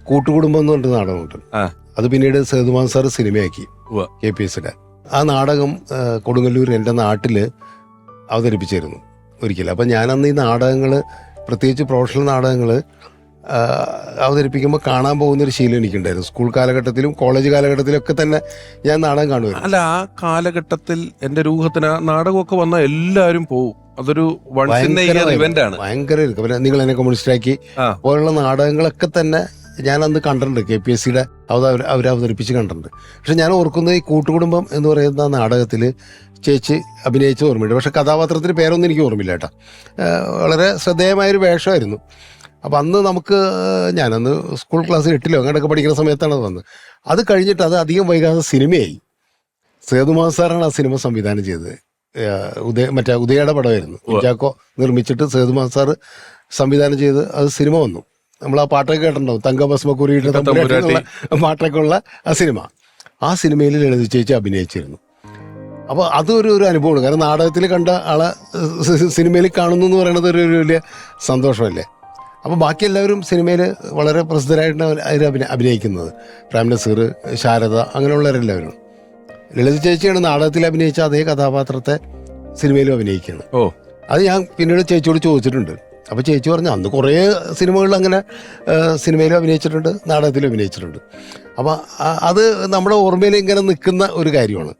കൂട്ടുകുടുംബം എന്ന് പറഞ്ഞിട്ട് നാടകമുണ്ട്. അത് പിന്നീട് സേതുമാൻ സാർ സിനിമയാക്കി KPSയുടെ. ആ നാടകം കൊടുങ്ങല്ലൂർ എൻ്റെ നാട്ടിൽ അവതരിപ്പിച്ചിരുന്നു ഒരിക്കലും. അപ്പം ഞാനന്ന് ഈ നാടകങ്ങൾ, പ്രത്യേകിച്ച് പ്രൊഫഷണൽ നാടകങ്ങൾ അവതരിപ്പിക്കുമ്പോൾ കാണാൻ പോകുന്നൊരു ശീലം എനിക്കുണ്ടായിരുന്നു. സ്കൂൾ കാലഘട്ടത്തിലും കോളേജ് കാലഘട്ടത്തിലൊക്കെ തന്നെ ഞാൻ നാടകം കാണുമായിരുന്നു. അല്ല, ആ കാലഘട്ടത്തിൽ എൻ്റെ രൂപത്തിന് നാടകമൊക്കെ വന്നാൽ എല്ലാവരും പോവും. അതൊരു ഇവന്റ് ആണ്, ഭയങ്കര. പിന്നെ നിങ്ങൾ എന്നെ കമ്മ്യൂണിസ്റ്റാക്കി പോലുള്ള നാടകങ്ങളൊക്കെ തന്നെ ഞാൻ അന്ന് കണ്ടിട്ടുണ്ട്. KPSയുടെ അവർ അവതരിപ്പിച്ച് കണ്ടിട്ടുണ്ട്. പക്ഷെ ഞാൻ ഓർക്കുന്നത് ഈ കൂട്ടുകുടുംബം എന്ന് പറയുന്ന നാടകത്തിൽ ചേച്ചി അഭിനയിച്ച ഓർമ്മയുണ്ട്. പക്ഷെ കഥാപാത്രത്തിന് പേരൊന്നും എനിക്ക് ഓർമ്മയില്ല കേട്ടോ. വളരെ ശ്രദ്ധേയമായൊരു വേഷമായിരുന്നു. അപ്പം അന്ന് ഞാനന്ന് സ്കൂൾ ക്ലാസ് 8ലോ അങ്ങോട്ടൊക്കെ പഠിക്കുന്ന സമയത്താണ് അത് വന്നത്. അത് കഴിഞ്ഞിട്ട് അത് അധികം വൈകാതെ സിനിമയായി. സേതുമാൻ സാറാണ് ആ സിനിമ സംവിധാനം ചെയ്തത്. ഉദയയുടെ പടമായിരുന്നു. കുഞ്ചാക്കോ നിർമ്മിച്ചിട്ട് സേതുമാൻ സാറ് സംവിധാനം ചെയ്ത് അത് സിനിമ വന്നു. നമ്മൾ ആ പാട്ടൊക്കെ കേട്ടിട്ടുണ്ടാവും, തങ്കഭസ്മക്കുറിയുടെ പാട്ടൊക്കെ ഉള്ള ആ സിനിമ. ആ സിനിമയിൽ ലളിത ചേച്ചി അഭിനയിച്ചിരുന്നു. അപ്പോൾ അതൊരു അനുഭവമാണ്. കാരണം നാടകത്തിൽ കണ്ട ആളെ സിനിമയിൽ കാണുന്നു എന്ന് പറയുന്നത് ഒരു വലിയ സന്തോഷമല്ലേ. അപ്പോൾ ബാക്കി എല്ലാവരും സിനിമയിൽ വളരെ പ്രസിദ്ധരായിട്ടാണ് അതിൽ അഭിനയിക്കുന്നത്. പ്രേം നസീർ, ശാരദ, അങ്ങനെയുള്ളവരെല്ലാവരും. ലളിത ചേച്ചിയാണ് നാടകത്തിൽ അഭിനയിച്ച അതേ കഥാപാത്രത്തെ സിനിമയിലും അഭിനയിക്കുന്നത്. അത് ഞാൻ പിന്നീട് ചേച്ചിയോട് ചോദിച്ചിട്ടുണ്ട്. അപ്പോൾ ചേച്ചി പറഞ്ഞു അന്ന് കുറേ സിനിമകളിൽ അങ്ങനെ സിനിമയിലും അഭിനയിച്ചിട്ടുണ്ട്, നാടകത്തിലും അഭിനയിച്ചിട്ടുണ്ട്. അപ്പോൾ അത് നമ്മുടെ ഓർമ്മയിൽ ഇങ്ങനെ നിൽക്കുന്ന ഒരു കാര്യമാണ്.